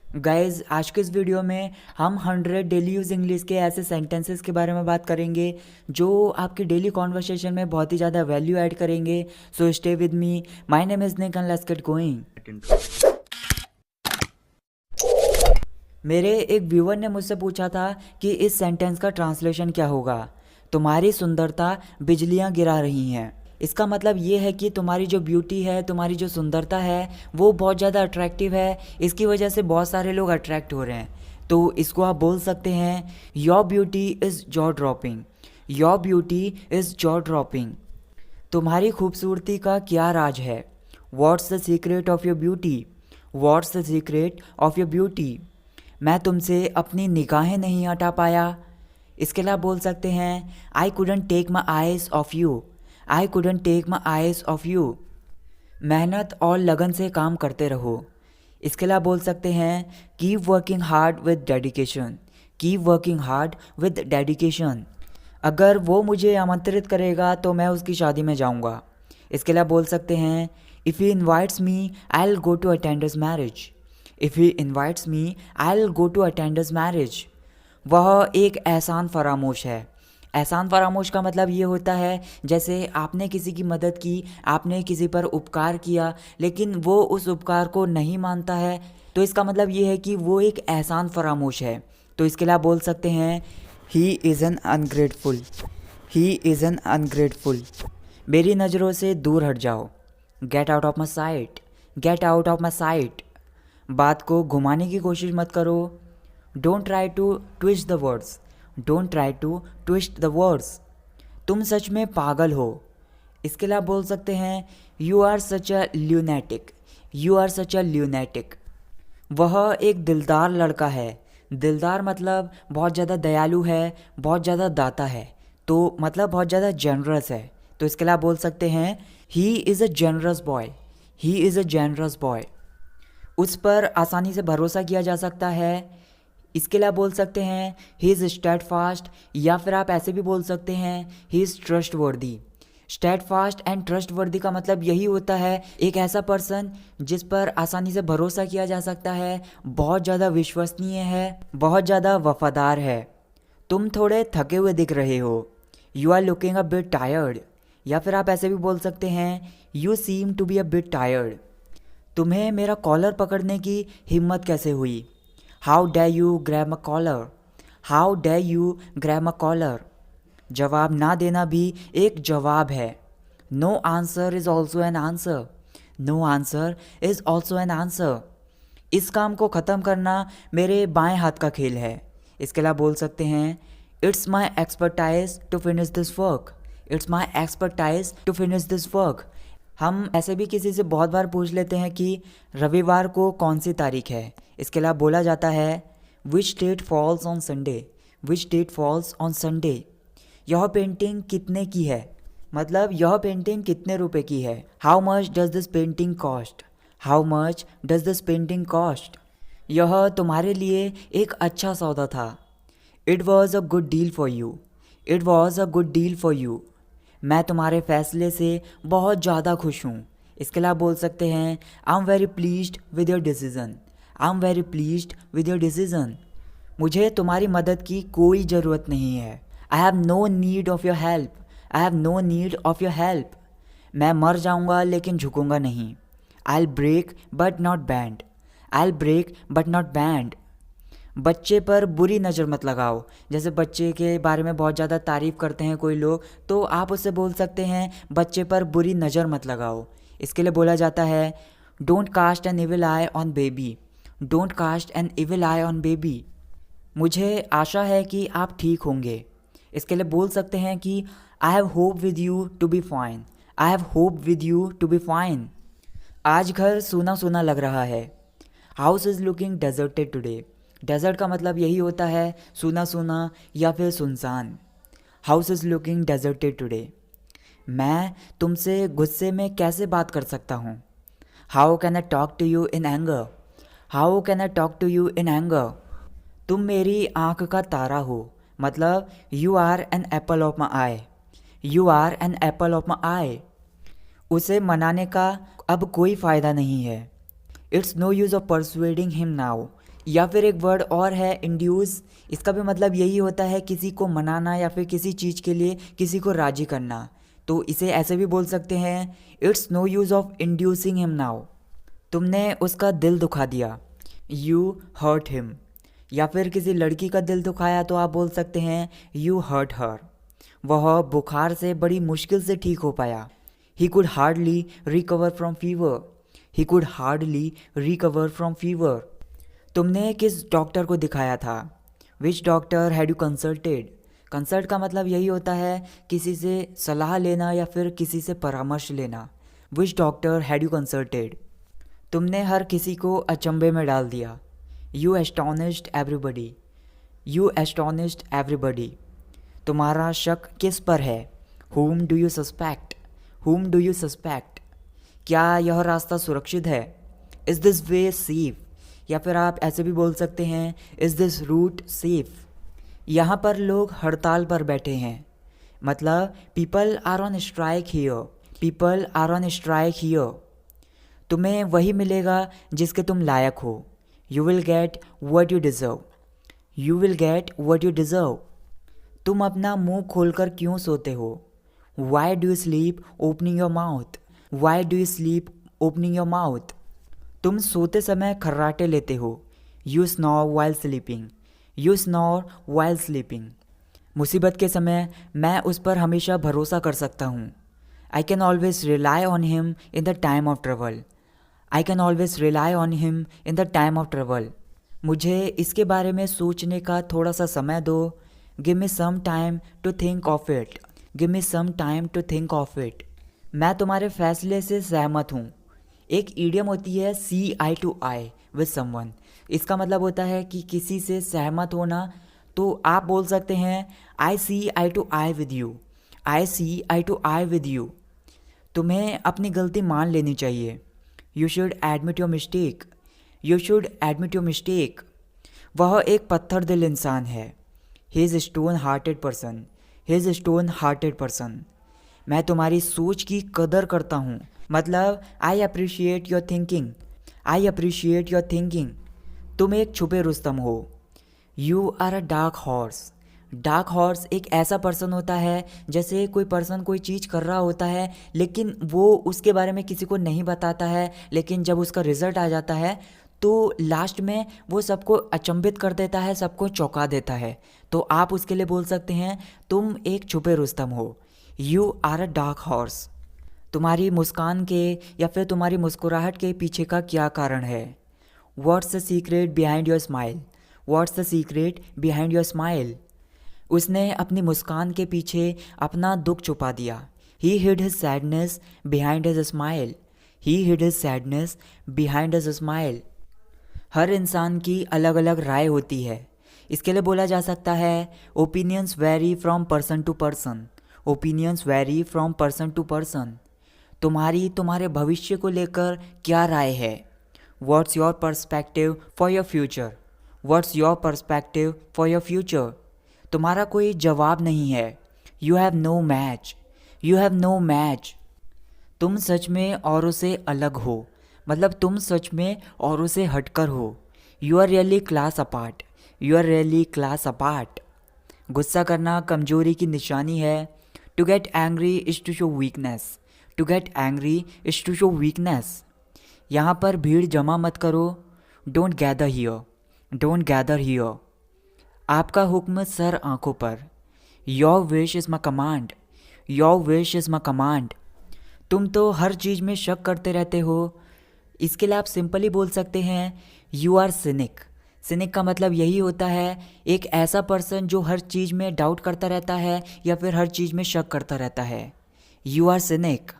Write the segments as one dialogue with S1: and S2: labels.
S1: Guys आज के इस वीडियो में हम 100 डेली यूज़ इंग्लिश के ऐसे सेंटेंसेस के बारे में बात करेंगे जो आपकी डेली कॉन्वर्सेशन में बहुत ही ज़्यादा वैल्यू ऐड करेंगे। So stay with me, my name is Nick and let's get going. मेरे एक व्यूअर ने मुझसे पूछा था कि इस सेंटेंस का ट्रांसलेशन क्या होगा। तुम्हारी सुंदरता बिजलियाँ गिरा रही हैं। इसका मतलब ये है कि तुम्हारी जो ब्यूटी है, तुम्हारी जो सुंदरता है वो बहुत ज़्यादा अट्रैक्टिव है। इसकी वजह से बहुत सारे लोग अट्रैक्ट हो रहे हैं। तो इसको आप बोल सकते हैं your beauty is jaw dropping. Your beauty is jaw dropping. तुम्हारी खूबसूरती का क्या राज है। What's the secret of your beauty. What's the secret of your beauty. मैं तुमसे अपनी निगाहें नहीं हटा पाया। इसके लिए आप बोल सकते हैं I couldn't take my eyes off you. I couldn't take my eyes off you. मेहनत और लगन से काम करते रहो। इसके लिए आप बोल सकते हैं keep working hard with dedication. Keep working hard with dedication. अगर वो मुझे आमंत्रित करेगा तो मैं उसकी शादी में जाऊंगा। इसके लिए आप बोल सकते हैं if he invites me I will go to attend his marriage. If he invites me I will go to attend his marriage. वह एक एहसान फरामोश है। एहसान फरामोश का मतलब ये होता है जैसे आपने किसी की मदद की, आपने किसी पर उपकार किया लेकिन वो उस उपकार को नहीं मानता है, तो इसका मतलब ये है कि वो एक एहसान फरामोश है। तो इसके लिए आप बोल सकते हैं he is an ungrateful. He is an ungrateful. मेरी नज़रों से दूर हट जाओ। Get out of my sight. Get out of my sight. बात को घुमाने की कोशिश मत करो। Don't try to twist the words. Don't try to twist the words. तुम सच में पागल हो। इसके लिए आप बोल सकते हैं you are such a lunatic. You are such a lunatic. वह एक दिलदार लड़का है। दिलदार मतलब बहुत ज़्यादा दयालु है, बहुत ज़्यादा दाता है, तो मतलब बहुत ज़्यादा जनरस है। तो इसके लिए आप बोल सकते हैं he is a generous boy. He is a generous boy. उस पर आसानी से भरोसा किया जा सकता है। इसके लिए आप बोल सकते हैं ही इज़ स्टेड फास्ट, या फिर आप ऐसे भी बोल सकते हैं ही इज़ ट्रस्ट वर्दी। स्टेड फास्ट एंड ट्रस्ट वर्दी का मतलब यही होता है एक ऐसा पर्सन जिस पर आसानी से भरोसा किया जा सकता है, बहुत ज़्यादा विश्वसनीय है, बहुत ज़्यादा वफादार है। तुम थोड़े थके हुए दिख रहे हो। You are looking a bit tired. या फिर आप ऐसे भी बोल सकते हैं you seem to be a bit tired. तुम्हें मेरा कॉलर पकड़ने की हिम्मत कैसे हुई। How dare you grab a collar. How dare you grab a collar. जवाब ना देना भी एक जवाब है। No answer is also an answer. No answer is also an answer. इस काम को ख़त्म करना मेरे बाएं हाथ का खेल है। इसके लिए आप बोल सकते हैं it's my expertise to finish this work. It's my expertise to finish this work. हम ऐसे भी किसी से बहुत बार पूछ लेते हैं कि रविवार को कौन सी तारीख है। इसके लिए बोला जाता है which date falls on Sunday. Which date falls on Sunday. यह पेंटिंग कितने की है, मतलब यह पेंटिंग कितने रुपए की है। How much does this painting cost. How much does this painting cost. यह तुम्हारे लिए एक अच्छा सौदा था। It was a good deal for you. It was a good deal for you. मैं तुम्हारे फैसले से बहुत ज़्यादा खुश हूँ। इसके लिए आप बोल सकते हैं I am very pleased with your decision. I am very pleased with your decision. मुझे तुम्हारी मदद की कोई ज़रूरत नहीं है। I have no need of your help. I have no need of your help. मैं मर जाऊँगा लेकिन झुकूँगा नहीं। I will break but not bend. I will break but not bend. बच्चे पर बुरी नज़र मत लगाओ। जैसे बच्चे के बारे में बहुत ज़्यादा तारीफ़ करते हैं कोई लोग, तो आप उससे बोल सकते हैं बच्चे पर बुरी नज़र मत लगाओ। इसके लिए बोला जाता है don't cast an evil eye on baby. Don't cast an evil eye on baby. मुझे आशा है कि आप ठीक होंगे। इसके लिए बोल सकते हैं कि I have hope with you to be fine. I have hope with you to be fine. आज घर सूना सूना लग रहा है। House is looking deserted today. Desert का मतलब यही होता है सूना सूना या फिर सुनसान। House is looking deserted today. मैं तुमसे गुस्से में कैसे बात कर सकता हूँ। How can I talk to you in anger. How can I talk to you in anger. तुम मेरी आँख का तारा हो, मतलब you are an apple of my eye. You are an apple of my eye. उसे मनाने का अब कोई फ़ायदा नहीं है। It's no use of persuading him now. या फिर एक वर्ड और है इंड्यूस, इसका भी मतलब यही होता है किसी को मनाना या फिर किसी चीज़ के लिए किसी को राजी करना। तो इसे ऐसे भी बोल सकते हैं, it's no use of inducing him now. तुमने उसका दिल दुखा दिया, यू हर्ट हिम। या फिर किसी लड़की का दिल दुखाया तो आप बोल सकते हैं यू हर्ट हर। वह बुखार से बड़ी मुश्किल से ठीक हो पाया, he could hardly recover from fever. He could hardly recover from fever. तुमने किस डॉक्टर को दिखाया था, which doctor had you consulted. Consult का मतलब यही होता है किसी से सलाह लेना या फिर किसी से परामर्श लेना। विच डॉक्टर हैड यू कंसल्टेड। तुमने हर किसी को अचंभे में डाल दिया, you astonished everybody. You astonished everybody. तुम्हारा शक किस पर है, whom do you suspect. whom do you suspect. क्या यह रास्ता सुरक्षित है, इज़ दिस वे सेफ। या फिर आप ऐसे भी बोल सकते हैं इज़ दिस रूट सेफ। यहाँ पर लोग हड़ताल पर बैठे हैं, मतलब people are on strike here. People are on strike here. तुम्हें वही मिलेगा जिसके तुम लायक हो, you will get what you deserve. You will get what you deserve. तुम अपना मुंह खोलकर क्यों सोते हो, why do you sleep opening your mouth. Why do you sleep opening your mouth. तुम सोते समय खर्राटे लेते हो, you snore while sleeping. You snore while sleeping. मुसीबत के समय मैं उस पर हमेशा भरोसा कर सकता हूँ, I can always rely on him in the time of trouble. I can always rely on him in the time of trouble. मुझे इसके बारे में सोचने का थोड़ा सा समय दो, give me some time to think of it. Give me some time to think of it. मैं तुम्हारे फैसले से सहमत हूँ। एक ईडियम होती है सी eye to eye with someone. इसका मतलब होता है कि किसी से सहमत होना। तो आप बोल सकते हैं I see eye to eye with you. I see eye to eye with you. तुम्हें अपनी गलती मान लेनी चाहिए, you should admit your mistake. You should admit your mistake. वह एक पत्थर दिल इंसान है, he is stone hearted person. He is stone hearted person. मैं तुम्हारी सोच की कदर करता हूँ, मतलब I appreciate your thinking. I appreciate your thinking. तुम एक छुपे रुस्तम हो, you are a dark horse. Dark horse एक ऐसा पर्सन होता है जैसे कोई पर्सन कोई चीज़ कर रहा होता है लेकिन वो उसके बारे में किसी को नहीं बताता है, लेकिन जब उसका रिजल्ट आ जाता है तो लास्ट में वो सबको अचंभित कर देता है, सबको चौंका देता है। तो आप उसके लिए बोल सकते हैं तुम एक छुपे रुस्तम हो, you are a dark horse. तुम्हारी मुस्कान के या फिर तुम्हारी मुस्कुराहट के पीछे का क्या कारण है, what's the secret behind your smile. What's the secret behind your smile. उसने अपनी मुस्कान के पीछे अपना दुख छुपा दिया, he hid his sadness behind his smile. He hid his sadness behind his smile. हर इंसान की अलग अलग राय होती है, इसके लिए बोला जा सकता है opinions vary from person to person. Opinions vary from person to person. तुम्हारी तुम्हारे भविष्य को लेकर क्या राय है, what's your perspective for your future. What's your perspective for your future. तुम्हारा कोई जवाब नहीं है, you have no match. You have no match. तुम सच में औरों से अलग हो, मतलब तुम सच में औरों से हटकर हो, you are really class apart. You are really class apart. गुस्सा करना कमजोरी की निशानी है, to get angry is to show weakness. To get angry is to show weakness. यहाँ पर भीड़ जमा मत करो, don't gather here. Don't gather here. आपका हुक्म सर आंखों पर, your wish is my command. Your wish is my command. तुम तो हर चीज़ में शक करते रहते हो, इसके लिए आप सिंपली बोल सकते हैं यू आर सिनिक। सिनिक का मतलब यही होता है एक ऐसा पर्सन जो हर चीज़ में डाउट करता रहता है या फिर हर चीज़ में शक करता रहता है, यू आर सिनिक।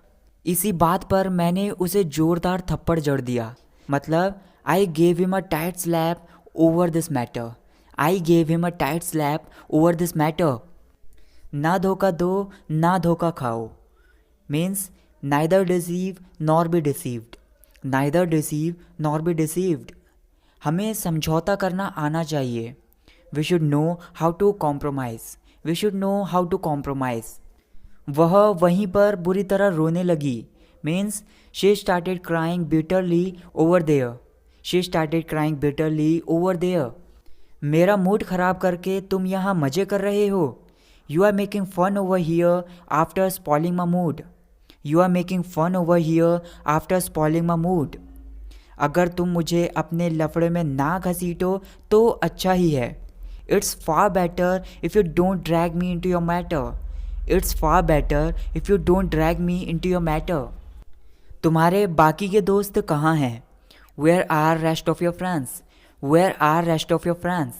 S1: इसी बात पर मैंने उसे ज़ोरदार थप्पड़ जड़ दिया, मतलब I gave him a tight slap over this matter. I gave him a tight slap over this matter. ना धोखा दो ना धोखा खाओ, means neither deceive nor be deceived. Neither deceive nor be deceived. हमें समझौता करना आना चाहिए, we should know how to compromise. We should know how to compromise. वह वहीं पर बुरी तरह रोने लगी, means she started crying bitterly over there. She started crying bitterly over there. मेरा मूड ख़राब करके तुम यहाँ मज़े कर रहे हो। You are making fun over here after spoiling my mood. You are making fun over here after spoiling my mood. अगर तुम मुझे अपने लफड़े में ना घसीटो तो अच्छा ही है। It's far better if you don't drag me into your matter. It's far better if you don't drag me into your matter. तुम्हारे बाकी के दोस्त कहाँ हैं? Where are rest of your friends? Where are rest of your friends?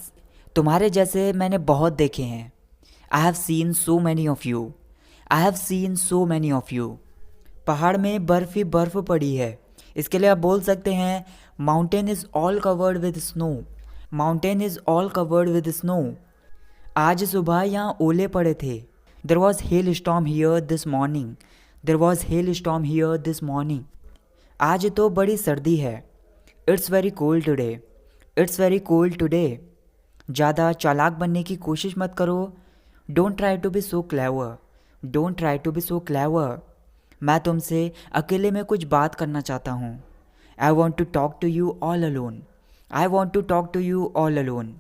S1: तुम्हारे जैसे मैंने बहुत देखे हैं। I have seen so many of you. I have seen so many of you. पहाड़ में बर्फ़ ही बर्फ़ पड़ी है। इसके लिए आप बोल सकते हैं mountain is all covered with snow. Mountain is all covered with snow. आज सुबह यहाँ ओले पड़े थे। There was hail storm here this morning. There was hail storm here this morning. आज तो बड़ी सर्दी है। It's very cold today. It's very cold today. ज़्यादा चालाक बनने की कोशिश मत करो। Don't try to be so clever. Don't try to be so clever. मैं तुमसे अकेले में कुछ बात करना चाहता हूँ। I want to talk to you all alone. I want to talk to you all alone.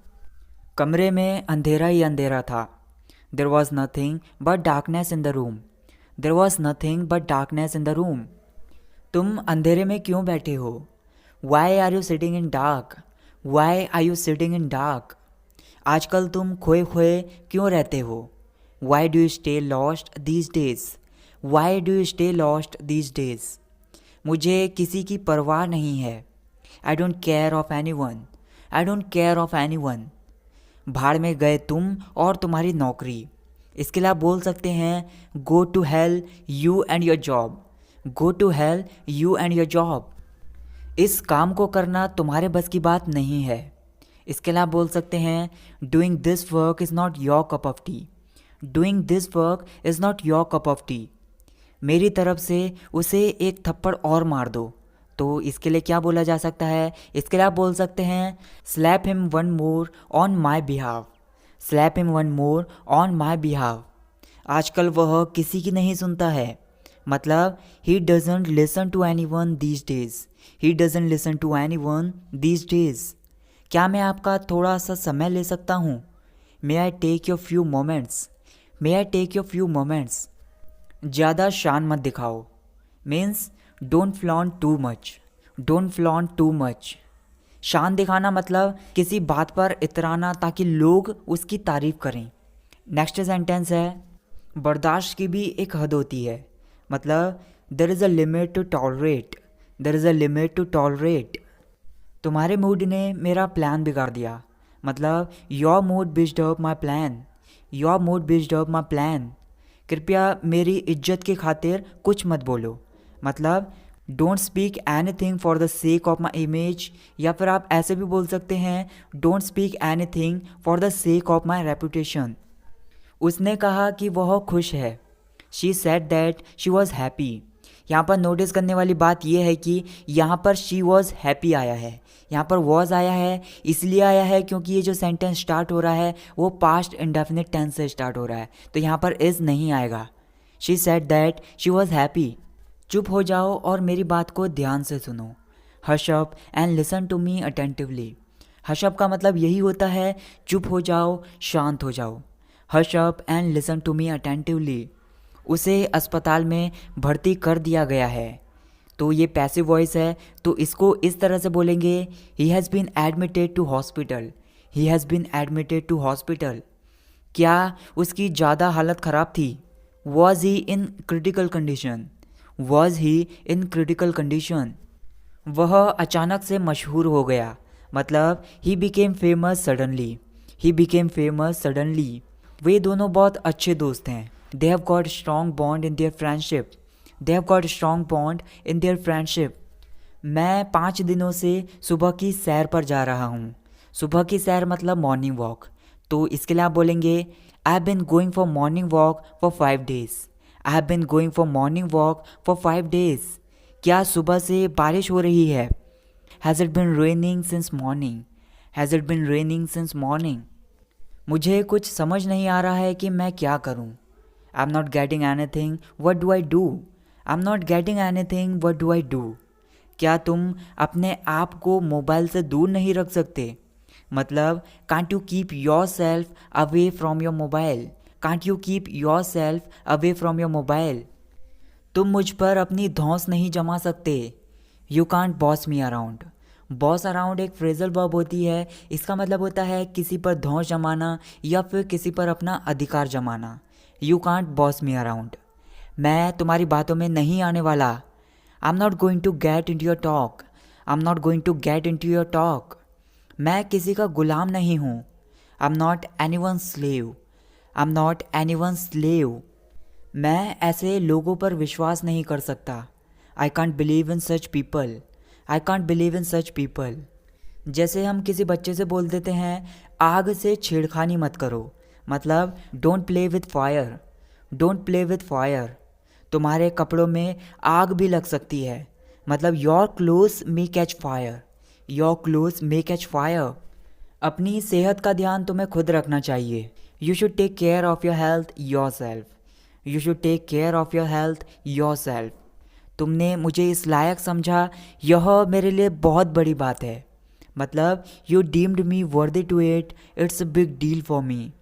S1: कमरे में अंधेरा ही अंधेरा था। There was nothing but darkness in the room. There was nothing but darkness in the room. तुम अंधेरे में क्यों बैठे हो? Why are you sitting in dark? Why are you sitting in dark? आजकल तुम खोए खोए क्यों रहते हो? Why do you stay lost these days? Y do you stay lost these days? मुझे किसी की परवाह नहीं है। I don't care of any one. I don't care of any one. भाड़ में गए तुम और तुम्हारी नौकरी। इसके लिए आप बोल सकते हैं go to hell you and your job. Go to hell you and your job. इस काम को करना तुम्हारे बस की बात नहीं है। इसके लिए आप बोल सकते हैं doing this work is not your cup of T. Doing this work is not your cup of T. मेरी तरफ से उसे एक थप्पड़ और मार दो। तो इसके लिए क्या बोला जा सकता है? इसके लिए आप बोल सकते हैं slap him one more on my behalf. Slap him one more on my behalf. आजकल वह किसी की नहीं सुनता है। मतलब he doesn't listen to anyone these days. He doesn't listen to anyone these days. क्या मैं आपका थोड़ा सा समय ले सकता हूँ? May I take your few moments. May I take your few moments. ज़्यादा शान मत दिखाओ। Means don't flaunt too much. Don't flaunt too much. शान दिखाना मतलब किसी बात पर इतराना ताकि लोग उसकी तारीफ करें। नेक्स्ट सेंटेंस है बर्दाश्त की भी एक हद होती है। मतलब there is a limit to tolerate. There is a limit to tolerate. तुम्हारे मूड ने मेरा प्लान बिगाड़ दिया। मतलब your mood messed up my plan. Your mood messed up my plan. कृपया मेरी इज्जत की खातिर कुछ मत बोलो। मतलब don't speak anything for the sake of my image. या फिर आप ऐसे भी बोल सकते हैं don't speak anything for the sake of my reputation. उसने कहा कि वह खुश है। She said that she was happy. यहाँ पर नोटिस करने वाली बात यह है कि यहाँ पर शी वॉज हैप्पी आया है। यहाँ पर वॉज आया है इसलिए आया है क्योंकि ये जो सेंटेंस स्टार्ट हो रहा है वो पास्ट इंडेफिनिट टेंस से स्टार्ट हो रहा है, तो यहाँ पर इज़ नहीं आएगा। She said that she was happy. चुप हो जाओ और मेरी बात को ध्यान से सुनो। Hush up and listen to me attentively. Hush up का मतलब यही होता है चुप हो जाओ, शांत हो जाओ। Hush up and listen to me attentively. उसे अस्पताल में भर्ती कर दिया गया है। तो ये पैसिव वॉइस है, तो इसको इस तरह से बोलेंगे he has been admitted to hospital. He has been admitted to hospital. क्या उसकी ज़्यादा हालत ख़राब थी? Was he in critical condition. Was he in critical condition. वह अचानक से मशहूर हो गया। मतलब he became famous suddenly. He became famous suddenly. वे दोनों बहुत अच्छे दोस्त हैं। They have got strong bond in their friendship. They have got strong bond in their friendship. मैं 5 दिनों से सुबह की सैर पर जा रहा हूँ। सुबह की सैर मतलब मॉर्निंग वॉक। तो इसके लिए आप बोलेंगे I have been going for morning walk for 5 days. I have been going for morning walk for 5 days. क्या सुबह से बारिश हो रही है? Has it been raining since morning. Has it been raining since morning. मुझे कुछ समझ नहीं आ रहा है कि मैं क्या करूँ। आई am not getting anything, what do I do? I am not getting anything, what do I do? क्या तुम अपने आप को मोबाइल से दूर नहीं रख सकते? मतलब can't you keep your self away from your mobile? Can't you keep your self away from your mobile? तुम मुझ पर अपनी धौंस नहीं जमा सकते। You can't boss me around. Boss around एक फ्रेजल वर्ब होती है। इसका मतलब होता है किसी पर धौंस जमाना या फिर किसी पर अपना अधिकार जमाना। You can't boss me around. मैं तुम्हारी बातों में नहीं आने वाला। I am not going to get into your talk. I am not going to get into your talk. मैं किसी का गुलाम नहीं हूँ। I am not anyone slave. I am not anyone slave. मैं ऐसे लोगों पर विश्वास नहीं कर सकता। I can't believe in such people. I can't believe in such people. जैसे हम किसी बच्चे से बोल देते हैं आग से छेड़खानी मत करो, मतलब don't play with fire. Don't play with fire. तुम्हारे कपड़ों में आग भी लग सकती है, मतलब your clothes may catch fire. Your clothes may catch fire. अपनी सेहत का ध्यान तुम्हें खुद रखना चाहिए। You should take care of your health yourself. You should take care of your health yourself. तुमने मुझे इस लायक समझा, यह मेरे लिए बहुत बड़ी बात है। मतलब you deemed me worthy to it, it's a big deal for me.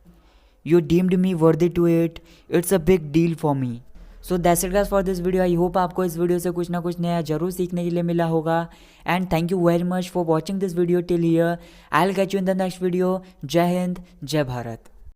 S1: You deemed me worthy to it, it's a big deal for me. So that's it guys for this video. I hope आपको इस video से कुछ ना कुछ नया जरूर सीखने के लिए मिला होगा। And thank you very much for watching this video till here. I will catch you in the next video. जय हिंद, जय भारत।